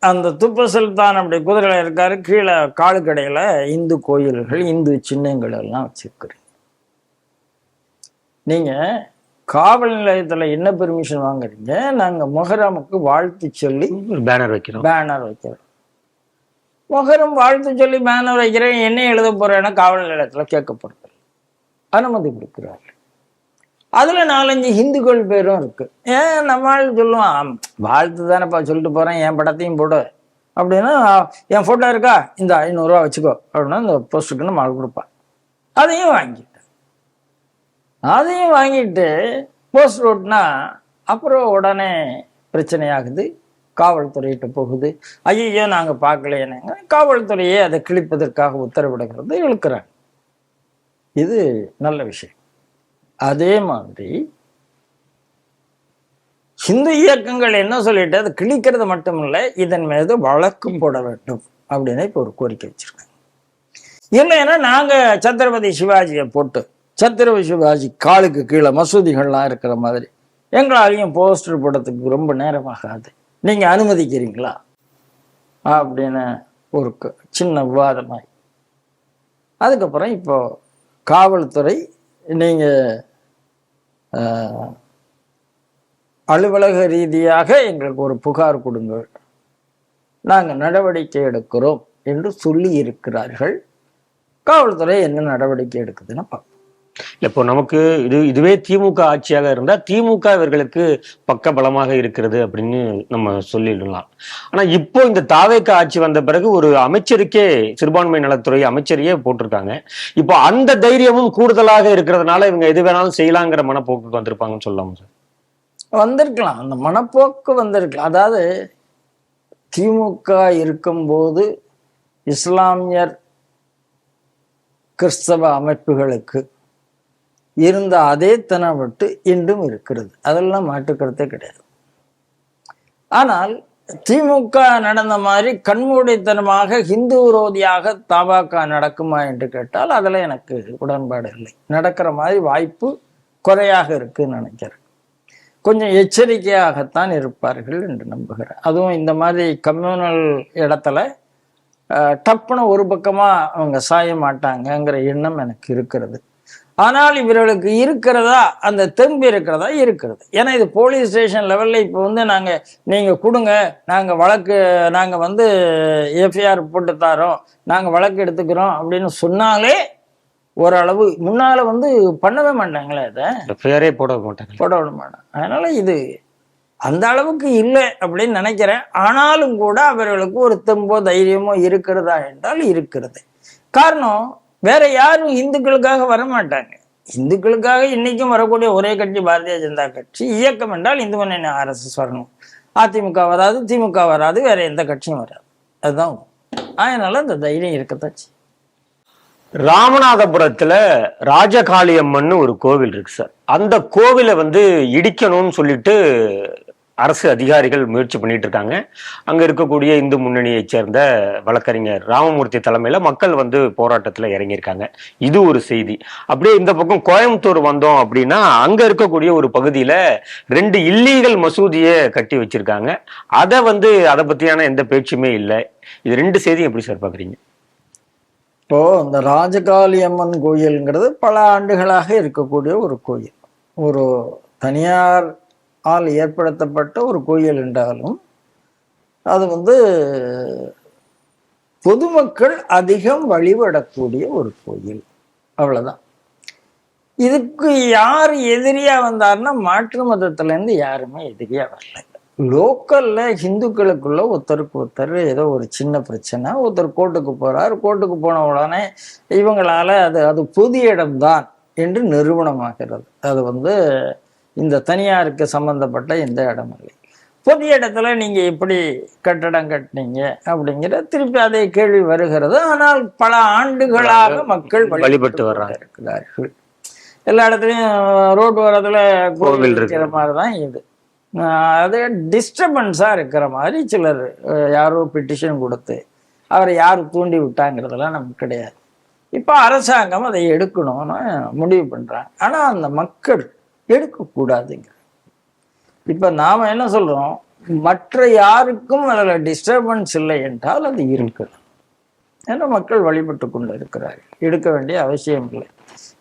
அந்த திப்பு சுல்தான் அப்படி குதிரையில் இருக்காரு, கீழே காலுக்கடையில் இந்து கோயில்கள் இந்து சின்னங்கள் எல்லாம் வச்சிருக்கிறீங்க. நீங்க காவல் நிலையத்துல என்ன பெர்மிஷன் வாங்குறீங்க? நாங்க மொஹரமுக்கு வாழ்த்து சொல்லி பேனர் வைக்கிறோம். மொஹரம் வாழ்த்து சொல்லி பேனர் வைக்கிறேன், என்ன எழுத போறேன்னா காவல் நிலையத்துல கேட்கப்படுறது, அனுமதி கொடுக்குறாரு. அதுல 4-5 ஹிந்துக்கள் பேரும் இருக்கு. ஏன் நம்மளால சொல்லுவான், வாழ்த்து தானேப்பா சொல்லிட்டு போறேன், என் படத்தையும் போடு அப்படின்னா, என் போட்டோ இருக்கா, இந்த 500 ரூபா வச்சுக்கோ அப்படின்னா இந்த போஸ்டருக்கு நம்ம ஆள் கொடுப்பான். அதையும் வாங்கிட்டு போஸ்ட் ஓட்டுனா அப்புறம் உடனே பிரச்சனையாகுது, காவல்துறையிட்ட போகுது. ஐயோ நாங்க பார்க்கலையேன்னு காவல்துறையே அதை கிழிப்பதற்காக உத்தரவிடுகிறது, இழுக்கிறாங்க. இது நல்ல விஷயம். அதே மாதிரி ஹிந்து இயக்கங்கள் என்ன சொல்லிட்டு அது கிழிக்கிறது மட்டும் இல்லை, இதன் மீது வழக்கும் போட வேண்டும் அப்படின்னு இப்போ ஒரு கோரிக்கை வச்சிருக்காங்க. இல்லைன்னா நாங்க சத்ரபதி சிவாஜியை போட்டு, சத்ரபதி சிவாஜி காலுக்கு கீழே மசூதிகள்லாம் இருக்கிற மாதிரி எங்களாலையும் போஸ்டர் போடுறதுக்கு ரொம்ப நேரமாகாது, நீங்க அனுமதிக்கிறீங்களா அப்படின்னு ஒரு சின்ன விவாதமாய். அதுக்கப்புறம் இப்போ காவல்துறை நீங்க அலுவலக ரீதியாக எங்களுக்கு ஒரு புகார் கொடுங்கள், நாங்கள் நடவடிக்கை எடுக்கிறோம் என்று சொல்லி இருக்கிறார்கள். காவல்துறை என்ன நடவடிக்கை எடுக்குதுன்னு பார்ப்போம். இப்போ நமக்கு இதுவே திமுக ஆட்சியாக இருந்தா திமுக இவர்களுக்கு பக்க பலமாக இருக்கிறது அப்படின்னு நம்ம சொல்லிடலாம். ஆனா இப்போ இந்த தாவேக ஆட்சி வந்த பிறகு ஒரு அமைச்சருக்கே, சிறுபான்மை நலத்துறை அமைச்சரையே போட்டிருக்காங்க. இப்போ அந்த தைரியமும் கூடுதலாக இருக்கிறதுனால இவங்க எது வேணாலும் செய்யலாங்கிற மனப்போக்கு வந்திருப்பாங்கன்னு சொல்லலாம் சார். வந்திருக்கலாம், அந்த மனப்போக்கு வந்திருக்கலாம். அதாவது திமுக இருக்கும்போது இஸ்லாமியர் கிறிஸ்தவ அமைப்புகளுக்கு இருந்த அதே தனவட்டு இன்றும் இருக்கிறது, அதெல்லாம் மாற்றுக்கிறதே கிடையாது. ஆனால் திமுக நடந்த மாதிரி கண்மூடித்தனமாக ஹிந்து விரோதியாக தபாக நடக்குமா என்று கேட்டால் அதுல எனக்கு உடன்பாடு இல்லை. நடக்கிற மாதிரி வாய்ப்பு குறையாக இருக்குன்னு நினைக்கிறேன். கொஞ்சம் எச்சரிக்கையாகத்தான் இருப்பார்கள் என்று நம்புகிறேன். அதுவும் இந்த மாதிரி கம்யூனல் இடத்துல டப்புன்னு ஒரு பக்கமா அவங்க சாய மாட்டாங்கங்கிற எண்ணம் எனக்கு இருக்கிறது. ஆனால் இவர்களுக்கு இருக்கிறதா, அந்த தெம்பு இருக்கிறதா? இருக்கிறது. ஏன்னா இது போலீஸ் ஸ்டேஷன் லெவலில் இப்போ வந்து நீங்கள் கொடுங்க, நாங்கள் எஃப்ஐஆர் போட்டு தரோம், நாங்கள் வழக்கு எடுத்துக்கிறோம் அப்படின்னு சொன்னாலே ஓரளவு முன்னால் பண்ணவே மாட்டாங்களே, அதை எஃப்ஐஆரே போட விட மாட்டாங்க. அதனால இது அந்த அளவுக்கு இல்லை அப்படின்னு நினைக்கிறேன். ஆனாலும் கூட அவர்களுக்கு ஒரு தெம்போ தைரியமோ இருக்கிறதா என்றால் இருக்கிறது. காரணம், வேற யாரும் இந்துக்களுக்காக வரமாட்டாங்க. இந்துக்களுக்காக இன்னைக்கும் வரக்கூடிய ஒரே கட்சி பாரதிய ஜனதா கட்சி. இயக்கம் என்றால் இந்து முன்னணி RSS வரணும். அதிமுக வராது, திமுக வராது, வேற எந்த கட்சியும் வராது. அதுதான். அதனால அந்த தைரியம் இருக்கத்தாச்சு. ராமநாதபுரத்துல ராஜகாளியம்மன் ஒரு கோவில் இருக்கு சார். அந்த கோவிலை இடிக்கணும்னு சொல்லிட்டு அரசு அதிகாரிகள் முயற்சி பண்ணிட்டு இருக்காங்க. அங்க இருக்கக்கூடிய இந்து முன்னணியைச் சேர்ந்த வழக்கறிஞர் ராமமூர்த்தி தலைமையில மக்கள் போராட்டத்துல இறங்கியிருக்காங்க. இது ஒரு செய்தி. அப்படியே இந்த பக்கம் கோயம்புத்தூர் வந்தோம் அப்படின்னா அங்க இருக்கக்கூடிய ஒரு பகுதியில 2 இல்லீகல் மசூதியை கட்டி வச்சிருக்காங்க. அதை பத்தியான எந்த பேச்சுமே இல்லை. இது 2 செய்தியும் எப்படி சார் பாக்குறீங்க? இப்போ இந்த ராஜகாளி அம்மன் கோயில்ங்கிறது பல ஆண்டுகளாக இருக்கக்கூடிய ஒரு கோயில். ஒரு தனியார் ஆல் ஏற்படுத்தப்பட்ட ஒரு கோயில் என்றாலும் அது பொதுமக்கள் அதிகம் வழிபடக்கூடிய ஒரு கோயில். அவ்வளவுதான். இதுக்கு யார் எதிரியா வந்தாருன்னா மாற்று மதத்துல இருந்து யாருமே எதிரியா வரல. லோக்கல்ல ஹிந்துக்களுக்குள்ள ஒருத்தருக்கு ஒருத்தர் ஏதோ ஒரு சின்ன பிரச்சனை, ஒருத்தர் கோர்ட்டுக்கு போறாரு, கோர்ட்டுக்கு போன உடனே இவங்களால அது பொது இடம்தான் என்று நிரூபணமாகிறது. அது இந்த தனியாருக்கு சம்பந்தப்பட்ட எந்த இடம் இல்லை. பொது இடத்துல நீங்க எப்படி கட்டடம் கட்டினீங்க அப்படிங்கிற திருப்பி அதே கேள்வி வருகிறது. ஆனால் பல ஆண்டுகளாக மக்கள் வழிபட்டு இருக்கிறார்கள். எல்லா இடத்துலயும் ரோடு வரதுல கோவில் இருக்கிற மாதிரிதான் இது. அது டிஸ்டர்பன்ஸா இருக்கிற மாதிரி சிலர் யாரோ பெட்டிஷன் கொடுத்து அவரை யார் தூண்டி விட்டாங்கிறதெல்லாம் நமக்கு கிடையாது. இப்ப அரசாங்கம் அதை எடுக்கணும்னு முடிவு பண்றாங்க. ஆனா அந்த மக்கள் எடுக்கக்கூடாதுங்க. இப்ப நாம என்ன சொல்றோம், மற்ற யாருக்கும் அதுல டிஸ்டர்பன்ஸ் இல்லை என்றால் அது இருக்கணும். ஏன்னா மக்கள் வழிபட்டு கொண்டு இருக்கிறார்கள், எடுக்க வேண்டிய அவசியம் இல்லை.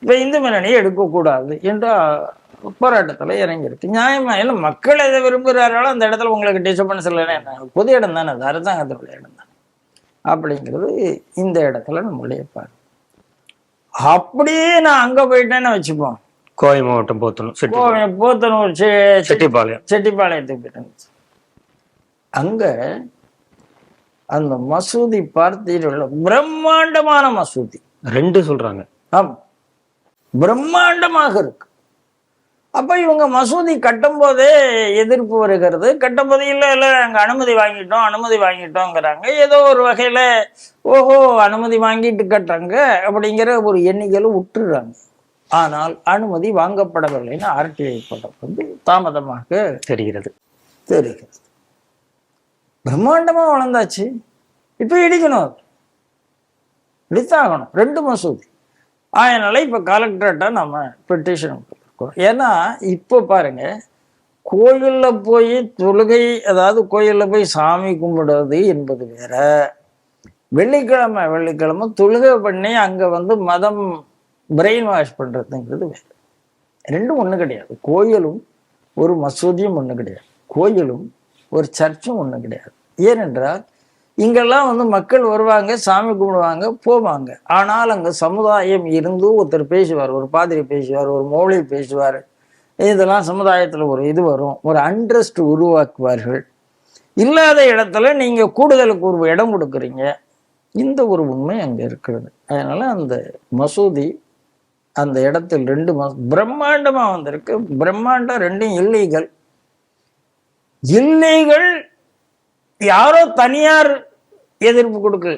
இப்ப இந்து முன்னணி எடுக்கக்கூடாது என்ற போராட்டத்துல இறங்கியிருக்கு. நியாயமா இல்லை, மக்கள் எதை விரும்புகிறார்களோ அந்த இடத்துல உங்களுக்கு டிஸ்டர்பன்ஸ் இல்லைன்னா என்ன, பொது இடம் தானே, அது அரசாங்கத்தினுடைய இடம் தானே அப்படிங்கிறது இந்த இடத்துல நம்மளுடைய பாரு. அப்படியே நான் அங்க போயிட்டேன்னு வச்சுப்போம், கோவை மாவட்டம் போத்தனூர் செட்டிப்பாளையத்துக்கு போயிட்டேன். அங்க அந்த மசூதி பார்த்தீர்கள், பிரம்மாண்டமான மசூதி. 2 சொல்றாங்க. ஆமா, பிரம்மாண்டமாக இருக்கு. அப்ப இவங்க மசூதி கட்டும் போதே எதிர்ப்பு வருகிறது. கட்டும் போதே இல்ல நாங்க அனுமதி வாங்கிட்டோங்கிறாங்க. ஏதோ ஒரு வகையில ஓஹோ அனுமதி வாங்கிட்டு கட்டுறாங்க அப்படிங்கிற ஒரு எண்ணிக்கையில விட்டுறாங்க. ஆனால் அனுமதி வாங்கப்படவில்லைன்னு RTI படம் தாமதமாக தெரிகிறது. பிரம்மாண்டமா வளர்ந்தாச்சு. இப்ப இடிக்கணும், இடித்தாகணும் 2 மசூதி. அதனால இப்ப கலெக்டர்கிட்ட நம்ம பெட்டிஷன் கொடுத்துருக்கோம். ஏன்னா இப்போ பாருங்க, கோயில்ல போய் தொழுகை, அதாவது கோயில்ல போய் சாமி கும்பிடுறது என்பது வேற, வெள்ளிக்கிழமை தொழுகை பண்ணி அங்க மதம் பிரெயின் வாஷ் பண்றதுங்கிறது வேற. 2 ஒண்ணு கிடையாது. கோயிலும் ஒரு மசூதியும் ஒண்ணு கிடையாது, கோயிலும் ஒரு சர்ச்சும் ஒண்ணு கிடையாது. ஏனென்றால் இங்கெல்லாம் மக்கள் வருவாங்க, சாமி கும்பிடுவாங்க, போவாங்க. ஆனால் அங்க சமுதாயம் இருந்து ஒருத்தர் பேசுவார், ஒரு பாதிரி பேசுவார், ஒரு மௌலி பேசுவார். இதெல்லாம் சமுதாயத்துல ஒரு இது வரும், ஒரு அண்ட்ரஸ்ட் உருவாக்குவார்கள். இல்லாத இடத்துல நீங்க கூடுதலுக்கு ஒரு இடம் கொடுக்குறீங்க. இந்த ஒரு உண்மை அங்க இருக்கிறது. அதனால அந்த மசூதி அந்த இடத்தில் 2 பிரம்மாண்டமா வந்திருக்கு. பிரம்மாண்டம் 2 இல்லீகல். யாரோ தனியார் எதிர்ப்பு கொடுக்கல.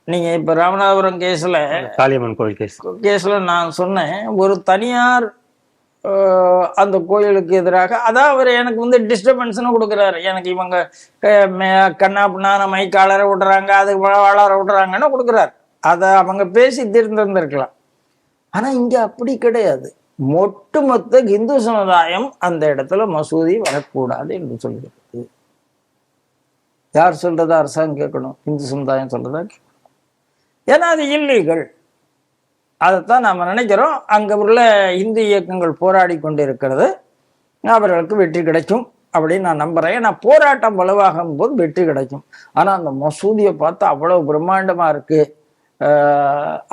நீங்க இப்ப ராமநாதபுரம் கேஸ்ல, காளியம்மன் கோயில் கேஸ்ல நான் சொன்னேன், ஒரு தனியார் அந்த கோயிலுக்கு எதிராக, அதான் அவர் எனக்கு டிஸ்டர்பன்ஸ்னு கொடுக்குறாரு. எனக்கு இவங்க கண்ணா பின்னான மைக்காளரை விடுறாங்க, அது வளர விடுறாங்கன்னு கொடுக்குறாரு. அதை அவங்க பேசி தீர்ந்திருந்திருக்கலாம். ஆனா இங்க அப்படி கிடையாது. ஒட்டுமொத்த இந்து சமுதாயம் அந்த இடத்துல மசூதி வரக்கூடாது என்று சொல்கிறது. யார் சொல்றதா? அரசாங்கம் கேட்கணும். இந்து சமுதாயம் சொல்றதா? ஏன்னா அது இல்லீகல். அதைத்தான் நாம நினைக்கிறோம். அங்க உள்ள இந்து இயக்கங்கள் போராடி கொண்டு இருக்கிறது. அவர்களுக்கு வெற்றி கிடைக்கும் அப்படின்னு நான் நம்புறேன். ஏன்னா போராட்டம் வலுவாகும் போது வெற்றி கிடைக்கும். ஆனா அந்த மசூதியை பார்த்தா அவ்வளவு பிரம்மாண்டமா இருக்கு.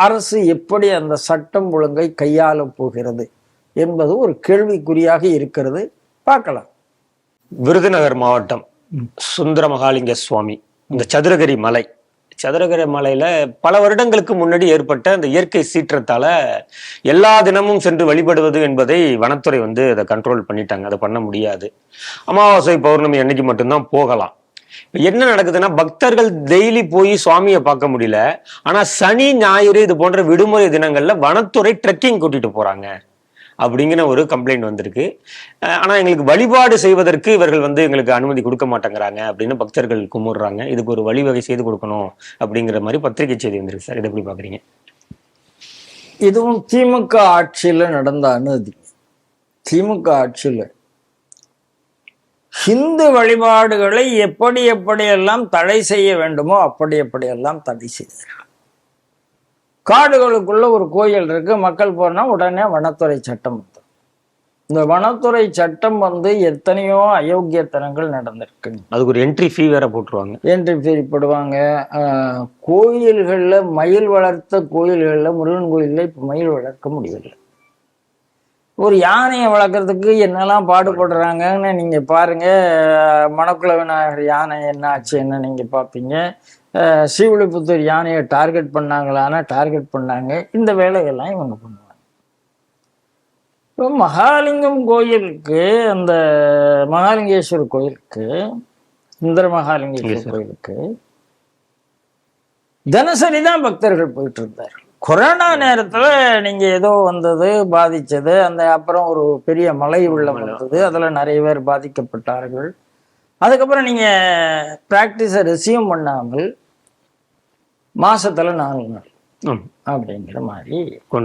அரசு எப்படி அந்த சட்டம் ஒழுங்கை கையாள போகிறது என்பது ஒரு கேள்விக்குறியாக இருக்கிறது. பார்க்கலாம். விருதுநகர் மாவட்டம் சுந்தரமகாலிங்க சுவாமி, இந்த சதுரகிரி மலையில பல வருடங்களுக்கு முன்னாடி ஏற்பட்ட அந்த இயற்கை சீற்றத்தால எல்லா தினமும் சென்று வழிபடுவது என்பதை வனத்துறை வந்து அதை கண்ட்ரோல் பண்ணிட்டாங்க. அதை பண்ண முடியாது. அமாவாசை பௌர்ணமி அன்னைக்கு மட்டும்தான் போகலாம். என்ன நடக்குதுன்னா, பக்தர்கள் டெய்லி போய் சுவாமியை பார்க்க முடியல. ஆனா சனி ஞாயிறு இது போன்ற விடுமுறை தினங்கள்ல வனத்துறை ட்ரெக்கிங் கூட்டிட்டு போறாங்க அப்படிங்கிற ஒரு கம்ப்ளைண்ட் வந்திருக்கு. ஆனா எங்களுக்கு வழிபாடு செய்வதற்கு இவர்கள் வந்து எங்களுக்கு அனுமதி கொடுக்க மாட்டேங்கிறாங்க அப்படின்னு பக்தர்கள் குமுறுறாங்க. இதுக்கு ஒரு வழிவகை செய்து கொடுக்கணும் அப்படிங்கிற மாதிரி பத்திரிகை செய்தி வந்திருக்கு சார். இதை எப்படி பாக்குறீங்க? இதுவும் திமுக ஆட்சியில நடந்த அனுமதி. திமுக ஆட்சியில ஹிந்து வழிபாடுகளை எப்படியெல்லாம் தடை செய்ய வேண்டுமோ அப்படியெல்லாம் தடை செய்தார்கள். காடுகளுக்குள்ள ஒரு கோயில் இருக்கு, மக்கள் போனா உடனே வனத்துறை சட்டம் வந்து, இந்த வனத்துறை சட்டம் வந்து எத்தனையோ அயோக்கியத்தனங்கள் நடந்திருக்கு. அதுக்கு ஒரு என்ட்ரி ஃபீ வேற போட்டுருவாங்க. என்ட்ரி ஃபீ போடுவாங்க. கோயில்கள்ல மயில் வளர்த்த கோயில்கள்ல, முருகன் கோயில்ல இப்ப மயில் வளர்க்க முடியவில்லை. ஒரு யானையை வளர்க்கறதுக்கு என்னெல்லாம் பாடுபடுறாங்கன்னு நீங்க பாருங்க. மணக்குள விநாயகர் யானை என்ன ஆச்சு என்ன நீங்க பார்ப்பீங்க. ஸ்ரீவில்லிபுத்தூர் யானையை டார்கெட் பண்ணாங்களான்னா டார்கெட் பண்ணாங்க. இந்த வேலையெல்லாம் இவங்க பண்ணுவாங்க. இப்போ மகாலிங்கம் கோயிலுக்கு, அந்த மகாலிங்கேஸ்வரர் கோயிலுக்கு, சுந்தர மகாலிங்கேஸ்வரர் கோயிலுக்கு தினசரி தான் பக்தர்கள் போயிட்டு இருந்தார்கள். கொரோனா நேரத்துல நீங்க ஏதோ வந்தது பாதிச்சது, அந்த அப்புறம் ஒரு பெரிய மழை வெள்ளம் வந்தது, அதுல நிறைய பேர் பாதிக்கப்பட்டார்கள். அதுக்கப்புறம் நீங்க பிராக்டிஸை ரெசியூம் பண்ணாமல் மாசத்துல 4 நாள் அப்படிங்கிற மாதிரி,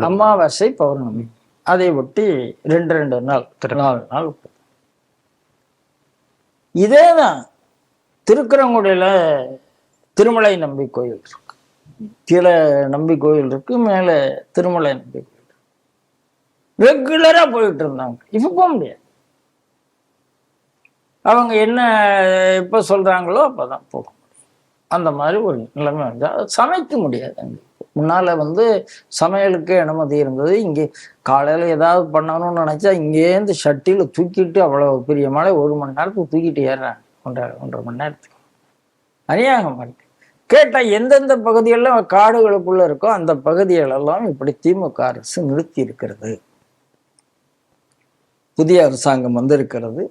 அமாவாசை பௌர்ணமி அதை ஒட்டி 2 நாள் 4 நாள். இதேதான் திருக்குறங்குடியில திருமலை நம்பி கோயில் இருக்கு, கீழே நம்பி கோயில் இருக்கு, மேல திருமலை நம்பி கோயில். ரெகுலரா போயிட்டு இருந்தாங்க. இப்ப போக முடியாது. அவங்க என்ன எப்ப சொல்றாங்களோ அப்பதான் போக முடியும். அந்த மாதிரி ஒரு நிலைமை வந்து சமைக்க முடியாது. அங்கே முன்னால வந்து சமையலுக்கு அனுமதி இருந்தது. இங்கே காலையில ஏதாவது பண்ணணும்னு நினைச்சா இங்கேருந்து ஷட்டில தூக்கிட்டு, அவ்வளவு பெரிய மழை 1 மணி நேரத்துக்கு தூக்கிட்டு ஏறுறாங்க, 1.5 மணி நேரத்துக்கு. அநியாயம் இருக்கு. கேட்டா எந்தெந்த பகுதியெல்லாம் காடுகளுக்குள்ள இருக்கோ அந்த பகுதிகளெல்லாம் இப்படி திமுக அரசு நிறுத்தி இருக்கிறது. புதிய அரசாங்கம் வந்திருக்கிறது.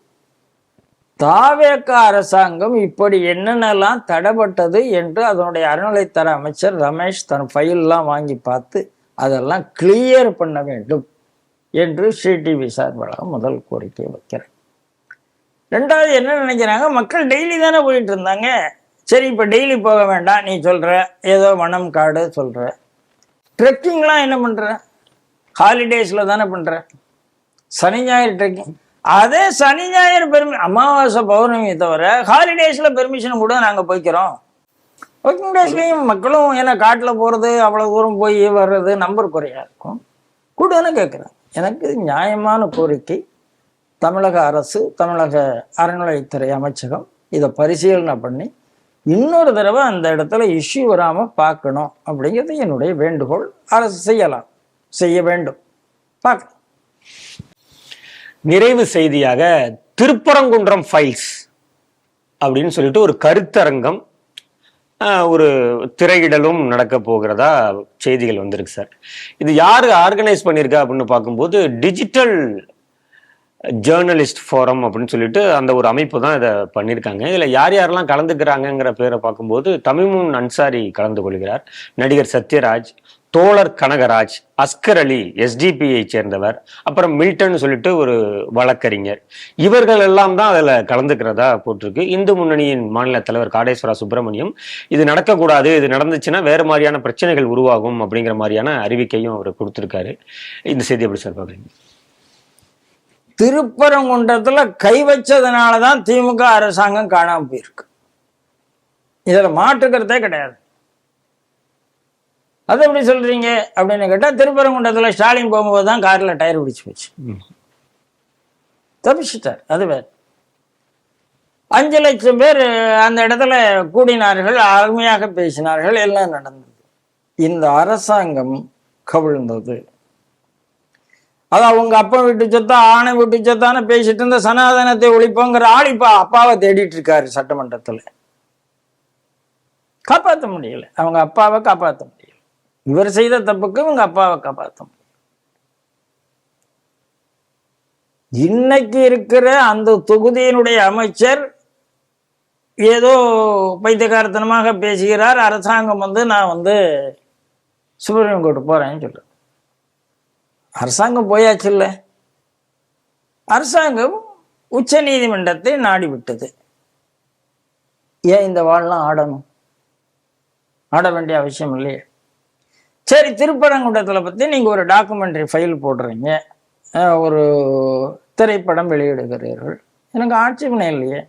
தாவேக அரசாங்கம் இப்படி என்னென்னலாம் தடைப்பட்டது என்று அதனுடைய அறநிலைத்துறை அமைச்சர் ரமேஷ் தன் ஃபைல்லாம் வாங்கி பார்த்து அதெல்லாம் கிளியர் பண்ண வேண்டும் என்று ஸ்ரீடிவி சார்பாக முதல் கோரிக்கை வைக்கிறேன். 2வது என்ன நினைக்கிறாங்க, மக்கள் டெய்லி தானே போயிட்டு இருந்தாங்க. சரி, இப்போ டெய்லி போக வேண்டாம், நீ சொல்ற ஏதோ வனம் காடு சொல்ற. ட்ரெக்கிங்லாம் என்ன பண்ற? ஹாலிடேஸ்ல தானே பண்ற. சனி ஞாயிறு ட்ரெக்கிங், அதே சனி ஞாயிறு அமாவாசை பௌர்ணமி தவிர ஹாலிடேஸ்ல பெர்மிஷன் கூட நாங்க போய்க்கிறோம். ஒர்க்கிங் டேஸ்லயும் மக்களும், ஏன்னா காட்டுல போறது அவ்வளவு தூரம் போய் வர்றது நம்பர் குறையா இருக்கும், கூடன்னு கேட்கிறேன். எனக்கு நியாயமான கோரிக்கை. தமிழக அரசு, தமிழக அறநிலையத்துறை அமைச்சகம் இதை பரிசீலனை பண்ணி இன்னொரு தடவை அந்த இடத்துல இஷ்யூ வராம பார்க்கணும் அப்படிங்கிறது என்னுடைய வேண்டுகோள். அரசு செய்யலாம், செய்ய வேண்டும், பார்க்கலாம். நிறைவு செய்தியாக திருப்பரங்குன்றம் ஃபைல்ஸ் அப்படின்னு சொல்லிட்டு ஒரு கருத்தரங்கம், ஒரு திரையிடலும் நடக்க போகிறதா செய்திகள் வந்திருக்கு சார். இது யாரு ஆர்கனைஸ் பண்ணியிருக்கா அப்படின்னு பார்க்கும்போது டிஜிட்டல் ஜேர்னலிஸ்ட் ஃபோரம் அப்படின்னு சொல்லிட்டு அந்த ஒரு அமைப்பு தான் இதை பண்ணியிருக்காங்க. இதில் யார் யாரெல்லாம் கலந்துக்கிறாங்கங்கிற பேரை பார்க்கும்போது தமிமுன் அன்சாரி கலந்து கொள்கிறார், நடிகர் சத்யராஜ், தோழர் கனகராஜ், அஸ்கர் அலி எஸ்டிபிஐ சேர்ந்தவர், அப்புறம் மில்டன் சொல்லிட்டு ஒரு வழக்கறிஞர், இவர்கள் எல்லாம் தான் அதில் கலந்துக்கிறதா போட்டிருக்கு. இந்து முன்னணியின் மாநில தலைவர் காடேஸ்வரா சுப்பிரமணியம் இது நடக்கக்கூடாது, இது நடந்துச்சுன்னா வேறு மாதிரியான பிரச்சனைகள் உருவாகும் அப்படிங்கிற மாதிரியான அறிவிக்கையும் அவர் கொடுத்துருக்காரு. இந்த செய்தி எப்படி சார் பார்க்குறீங்க? திருப்பரங்குன்றத்துல கை வச்சதுனாலதான் திமுக அரசாங்கம் காணாம போயிருக்கு. இதுல மாற்றுக்கிறதே கிடையாது. அது எப்படி சொல்றீங்க அப்படின்னு கேட்டா, திருப்பரங்குன்றத்துல ஸ்டாலின் போகும்போது தான் கார்ல டயர் பிடிச்சு போச்சு, தப்பிச்சிட்டார். அது வேற. 5 லட்சம் பேர் அந்த இடத்துல கூடினார்கள், அருமையாக பேசினார்கள், எல்லாம் நடந்தது. இந்த அரசாங்கம் கவிழ்ந்தது. அதான் உங்க அப்பா வீட்டு சொத்தா ஆணை வீட்டு சொத்தான பேசிட்டு இருந்த சனாதனத்தை ஒழிப்போங்கிற ஆள் இப்ப அப்பாவை தேடிட்டு இருக்காரு சட்டமன்றத்துல. காப்பாற்ற முடியல, அவங்க அப்பாவை காப்பாற்ற முடியல. இவர் செய்த தப்புக்கு இவங்க அப்பாவை காப்பாற்ற முடியல. இன்னைக்கு இருக்கிற அந்த தொகுதியினுடைய அமைச்சர் ஏதோ பைத்தியக்காரத்தனமாக பேசுகிறார். அரசாங்கம் நான் சுப்ரீம் கோர்ட்டு போறேன்னு சொல்றேன். அரசாங்கம் போயாச்சு இல்லை, அரசாங்கம் உச்ச நீதிமன்றத்தை நாடி விட்டது. ஏன் இந்த வாழலாம் ஆடணும்? ஆட வேண்டிய அவசியம் இல்லையே. சரி, திருப்பரங்குன்றத்தில் பற்றி நீங்கள் ஒரு டாக்குமெண்ட்ரி ஃபைல் போடுறீங்க, ஒரு திரைப்படம் வெளியிடுகிறீர்கள், எனக்கு ஆட்சேபனை இல்லையே.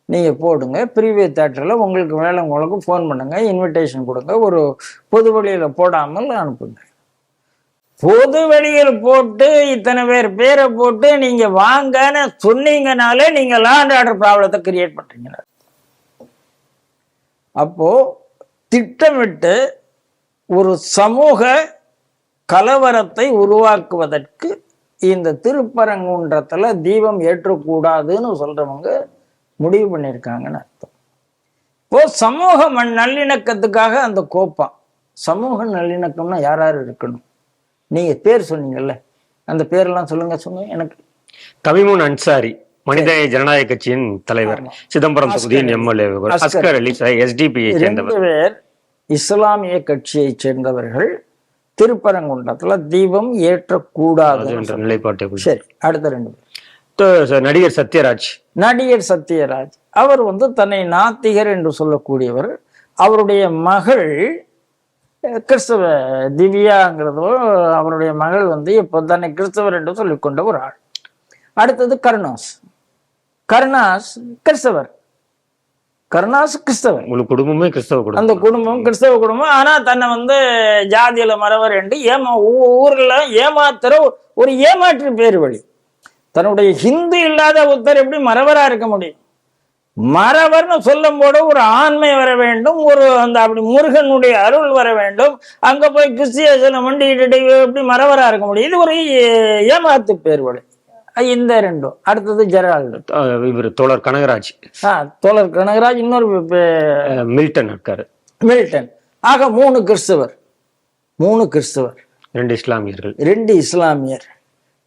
நீங்கள் போடுங்க, ப்ரீவியூ தேட்டரில் உங்களுக்கு மேலே உங்களுக்கு ஃபோன் பண்ணுங்க, இன்விடேஷன் கொடுங்க, ஒரு பொது வழியில் போடாமல் அனுப்புங்க. பொது வெளியில் போட்டு இத்தனை பேரை போட்டு நீங்க வாங்கன்னு சொன்னீங்கனாலே நீங்க லா அண்ட் ஆர்டர் ப்ராப்ளத்தை கிரியேட் பண்றீங்க. அப்போ திட்டமிட்டு ஒரு சமூக கலவரத்தை உருவாக்குவதற்கு இந்த திருப்பரங்குன்றத்துல தீபம் ஏற்றக்கூடாதுன்னு சொல்றவங்க முடிவு பண்ணியிருக்காங்கன்னு அர்த்தம். இப்போ சமூக நல்லிணக்கத்துக்காக அந்த கோப்பம். சமூக நல்லிணக்கம்னா யார் யார் இருக்கணும்? நீங்க பேர் சொன்னீங்கல்ல, அந்த பேரெல்லாம் சொல்லுங்க எனக்கு. தமிமுன் அன்சாரி மனித ஜனநாயக கட்சியின் தலைவர், சிதம்பரம் தொகுதியின் எம்எல்ஏ, அஸ்கர் அலி எஸ்டிபியை சேர்ந்தவர். இஸ்லாமிய கட்சியை சேர்ந்தவர்கள் திருப்பரங்குன்றத்துல தீபம் ஏற்றக்கூடாது என்ற நிலைப்பாட்டை. சரி, அடுத்த 2 பேர். நடிகர் சத்யராஜ் அவர் தன்னை நாத்திகர் என்று சொல்லக்கூடியவர். அவருடைய மகள் கிறிஸ்தவ திவ்யாங்கிறதோ, அவருடைய மகள் இப்போ தன்னை கிறிஸ்தவர் என்று சொல்லிக்கொண்ட ஒரு ஆள். அடுத்தது கருணாஸ் கிறிஸ்தவர். முழு குடும்பமே கிறிஸ்தவ குடும்பம். அந்த குடும்பம் கிறிஸ்தவ குடும்பம். ஆனா தன்னை ஜாதியில மறவர் என்று ஊர்ல ஏமாத்துற ஒரு ஏமாற்று பேர் வழி. தன்னுடைய ஹிந்து இல்லாத ஒருத்தர் எப்படி மறவரா இருக்க முடியும்? மறவர்னு சொல்லும் போது ஒரு ஆண்மை வர வேண்டும், ஒரு அப்படி முருகனுடைய அருள் வர வேண்டும். அங்க போய் கிறிஸ்தியனை மண்டிட்டு எப்படி மறவரா இருக்க முடியும்? இது ஒரு ஏமாத்து பேர் வழி. இந்த 2. அடுத்தது ஜெரால்டு, இவர் தோழர் கனகராஜ். தோழர் கனகராஜ். இன்னொரு மில்டன் இருக்காரு. ஆக 3 கிறிஸ்தவர், 2 இஸ்லாமியர்கள், 2 இஸ்லாமியர்,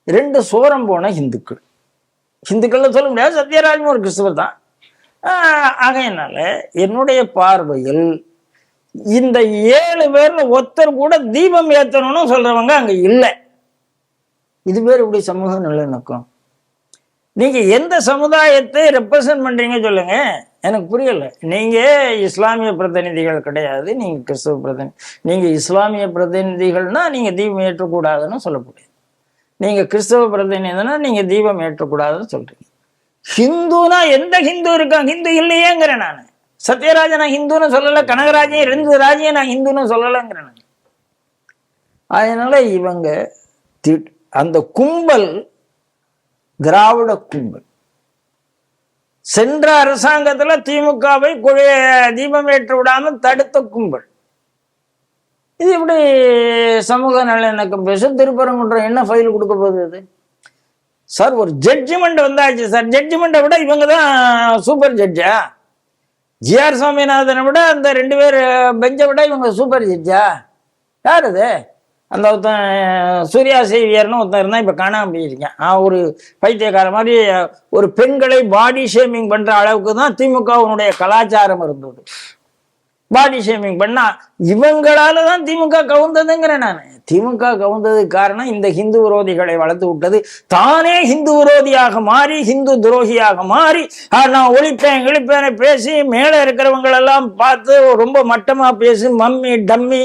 2 சோரம் போன இந்துக்கள். சொல்ல முடியாது, சத்யராஜ் ஒரு கிறிஸ்தவர் தான். ஆகையினால என்னுடைய பார்வையில் இந்த 7 பேர்ல ஒருத்தர் கூட தீபம் ஏத்தணும்னு சொல்றவங்க அங்க இல்லை. இது பேர் இப்படி சமூக நல்லிணக்கம்? நீங்க எந்த சமுதாயத்தை ரெப்ரசன்ட் பண்றீங்க சொல்லுங்க, எனக்கு புரியல. நீங்க இஸ்லாமிய பிரதிநிதிகள் கிடையாது, நீங்க கிறிஸ்தவ பிரதிநிதி. நீங்க இஸ்லாமிய பிரதிநிதிகள்னா நீங்க தீபம் ஏற்றக்கூடாதுன்னு சொல்ல முடியாது. நீங்க கிறிஸ்தவ பிரதிநிதினா நீங்க தீபம் ஏற்றக்கூடாதுன்னு சொல்றீங்க. ஹிந்துனா எந்த ஹிந்து இருக்கான்? ஹிந்து இல்லையேங்கிறேன் நான். சத்யராஜன் நான் ஹிந்துன்னு சொல்லல, கனகராஜன் 2 ராஜையும் நான் ஹிந்துன்னு சொல்லலைங்கிறேன். அதனால இவங்க அந்த கும்பல் திராவிட கும்பல். சென்ற அரசாங்கத்துல திமுகவை தீபம் ஏற்ற விடாம தடுத்த கும்பல். இது இப்படி சமூக நல்லிணக்கம் பேசும். திருப்பரங்குன்றம் என்ன ஃபைல் கொடுக்க போகுது அது? சார், ஒரு ஜட்ஜ்மெண்ட் வந்தாச்சு சார். ஜட்ஜ்மெண்ட்டை விட இவங்க தான் சூப்பர் ஜட்ஜா? ஜிஆர் சுவாமிநாதனை விட அந்த 2 பேர் பெஞ்சை விட இவங்க சூப்பர் ஜட்ஜா? யார் அது? அந்த ஒருத்தன் சூர்யா சேவியர்னு ஒருத்தன் இருந்தான், இப்போ காணாம போயிருக்கேன். ஒரு பைத்தியக்கார மாதிரி ஒரு பெண்களை பாடி ஷேமிங் பண்ற அளவுக்கு தான் திமுகவுடைய கலாச்சாரம் இருந்தது. பாடி ஷேமிங் பண்ணா இவங்களால தான் திமுக கவுந்ததுங்கிறேன் நான். திமுக கவுந்ததுக்கு காரணம் இந்த ஹிந்து விரோதிகளை வளர்த்து விட்டது. தானே ஹிந்து விரோதியாக மாறி, ஹிந்து துரோகியாக மாறி, நான் ஒழிப்பேன் பேசி மேலே இருக்கிறவங்களெல்லாம் பார்த்து ரொம்ப மட்டமா பேசி, மம்மி டம்மி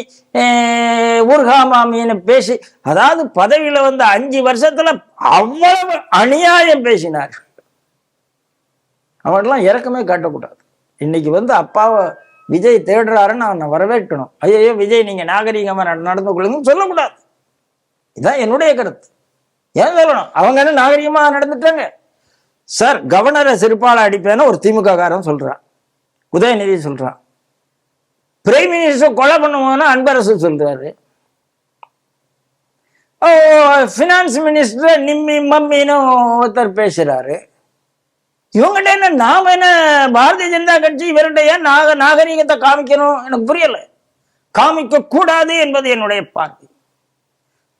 ஊர்கா மாமின்னு பேசி, அதாவது பதவியில வந்த 5 வருஷத்துல அவ்வளவு அநியாயம் பேசினார். அவனெல்லாம் இறக்கமே காட்டக்கூடாது. இன்னைக்கு அப்பாவை விஜய் தேடுறாருன்னு அவனை வரவேற்கணும். ஐயோ விஜய் நீங்க நாகரீகமா நடந்து கொள்ளுங்கன்னு சொல்லக்கூடாது. இதுதான் என்னுடைய கருத்து. ஏன் சொல்லணும்? அவங்க என்ன நாகரீகமா நடந்துட்டாங்க? சார், கவர்னரை செருப்பால அடிப்பேன்னு ஒரு திமுக காரன் சொல்றான், உதயநிதி சொல்றான். பிரைம் மினிஸ்டர் கொலை பண்ணுவோம்னா அன்பரசு சொல்றாரு. ஃபினான்ஸ் மினிஸ்டர் நிம்மி மம்மின்னு ஒருத்தர் பேசுறாரு. இவங்ககிட்ட என்ன நாம என்ன பாரதிய ஜனதா கட்சி இவர்கிட்ட ஏன் நாகரீகத்தை காமிக்கணும்? எனக்கு புரியல. காமிக்க கூடாது என்பது என்னுடைய பார்வை.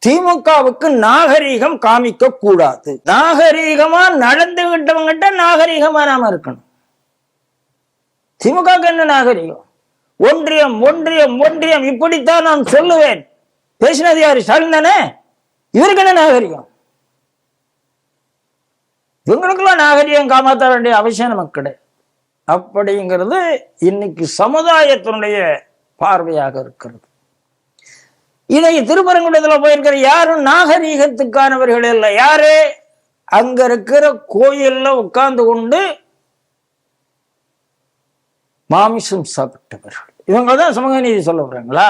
திமுகவுக்கு நாகரீகம் காமிக்க கூடாது. நாகரீகமா நடந்துகிட்டவங்கிட்ட நாகரீகமா நாம இருக்கணும். திமுக என்ன நாகரீகம்? ஒன்றியம் ஒன்றியம் ஒன்றியம் இப்படித்தான் நான் சொல்லுவேன். பேசினது யாரு? ஸ்டாலின் தானே. இவருக்கு என்ன நாகரிகம்? இவங்களுக்கெல்லாம் நாகரிகம் காமாற்ற வேண்டிய அவசியம் நமக்கு கிடையாது. அப்படிங்கிறது இன்னைக்கு சமுதாயத்தினுடைய பார்வையாக இருக்கிறது. இதை திருப்பரங்குன்றத்துல போயிருக்கிற யாரும் நாகரீகத்துக்கானவர்கள் இல்லை. யாரு? அங்க இருக்கிற கோயில்ல உட்கார்ந்து கொண்டு மாமிசம் சாப்பிட்டவர்கள். இவங்க தான் சமூக நீதி சொல்ல போறாங்களா?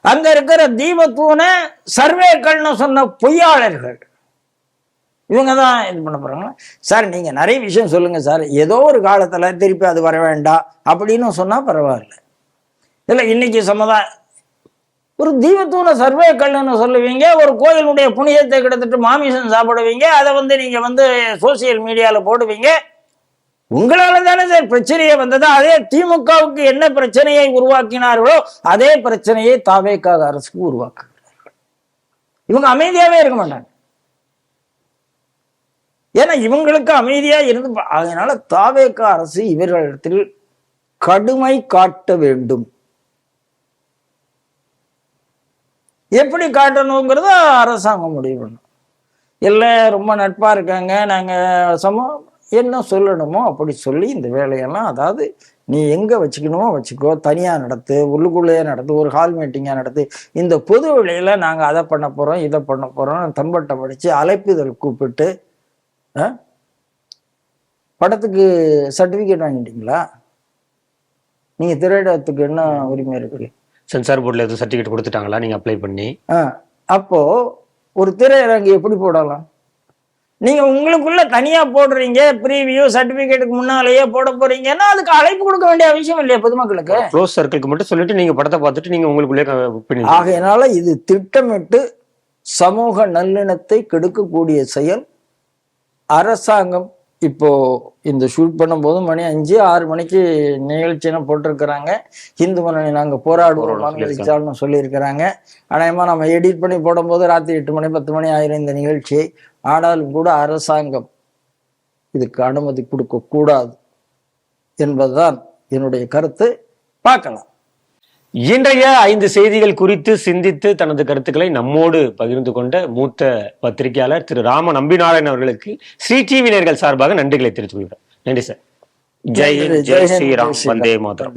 அங்க இருக்கிற தீபத்தூண சர்வேக்கள்னு சொன்ன பொய்யாளர்கள் இவங்க தான் இது பண்ண போறாங்க. சார் நீங்க நிறைய விஷயம் சொல்லுங்க சார், ஏதோ ஒரு காலத்துல திருப்பி அது வர வேண்டாம் அப்படின்னு சொன்னா பரவாயில்ல. இல்லை இன்னைக்கு சமுதாயம் ஒரு தீபத்தூண சர்வேக்கள்னு சொல்லுவீங்க, ஒரு கோயிலுடைய புனிதத்தை கிட்டத்தட்ட மாமிசம் சாப்பிடுவீங்க, அதை நீங்க சோசியல் மீடியால போடுவீங்க. உங்களால தானே சார் பிரச்சனையே வந்தது. அதே திமுகவுக்கு என்ன பிரச்சனையை உருவாக்கினார்களோ அதே பிரச்சனையை தாவேக்காக அரசுக்கு உருவாக்குகிறார்கள். இவங்க அமைதியாவே இருக்க மாட்டாங்க. ஏன்னா இவங்களுக்கு அமைதியா இருந்து, அதனால தாவேக்கா அரசு இவர்களிடத்தில் கடுமை காட்ட வேண்டும். எப்படி காட்டணுங்கிறத அரசாங்கம் முடிவு பண்ணும். இல்லை ரொம்ப நட்பா இருக்காங்க, நாங்க என்ன சொல்லணுமோ அப்படி சொல்லி இந்த வேலையெல்லாம், அதாவது நீ எங்க வச்சுக்கணுமோ வச்சுக்கோ, தனியா நடத்து, உள்ளுக்குள்ளேயே நடத்து, ஒரு ஹால் மீட்டிங்கா நடத்து. இந்த பொது வேலையில நாங்க அதை பண்ண போறோம் இதை பண்ண போறோம் தம்பட்டை படிச்சு அழைப்புதல் கூப்பிட்டு படத்துக்கு சர்டிபிகேட் வாங்கிட்டீங்களா? நீங்க திரையிடத்துக்கு என்ன உரிமை இருக்கு? சென்சார் போர்டில் எதுவும் சர்டிபிகேட் கொடுத்துட்டாங்களா நீங்க அப்ளை பண்ணி? அப்போ ஒரு திரையரங்கு எப்படி போடலாம்? நீங்க உங்களுக்குள்ள தனியா போடுறீங்க, ப்ரீவியூ சர்டிபிகேட்டுக்கு முன்னாலேயே போட போறீங்கன்னா அதுக்கு அழைப்பு கொடுக்க வேண்டிய அவசியம் இல்லையா பொதுமக்களுக்கு? க்ளோஸ் சர்க்கிளுக்கு மட்டும் சொல்லிட்டு நீங்க படத்தை பார்த்துட்டு நீங்க உங்களுக்குள்ளே. ஆகையினால இது திட்டமிட்டு சமூக நல்லிணத்தை கெடுக்கக்கூடிய செயல். அரசாங்கம் இப்போ இந்த ஷூட் பண்ணும் போது மணி 5-6 மணிக்கு நிகழ்ச்சின்னு போட்டிருக்கிறாங்க. இந்து முன்னணி நாங்க போராடுவோம் சொல்லியிருக்கிறாங்க. அநேகமா நம்ம எடிட் பண்ணி போடும்போது ராத்திரி 8 மணி 10 மணி ஆயிரம் இந்த நிகழ்ச்சியை. ஆனாலும் கூட அரசாங்கம் இதுக்கு அனுமதி கொடுக்க கூடாது என்பதுதான் என்னுடைய கருத்து. பார்க்கலாம். இன்றைய 5 செய்திகள் குறித்து சிந்தித்து தனது கருத்துக்களை நம்மோடு பகிர்ந்து கொண்ட மூத்த பத்திரிகையாளர் திரு ராம நம்பிநாராயணன் அவர்களுக்கு ஸ்ரீ டிவி நேயர்கள் சார்பாக நன்றிகளை தெரிவித்துக் கொள்கிறேன். நன்றி சார். ஜெய் ஹிந்த், ஜெய் ஸ்ரீராம், வந்தே மாதரம்.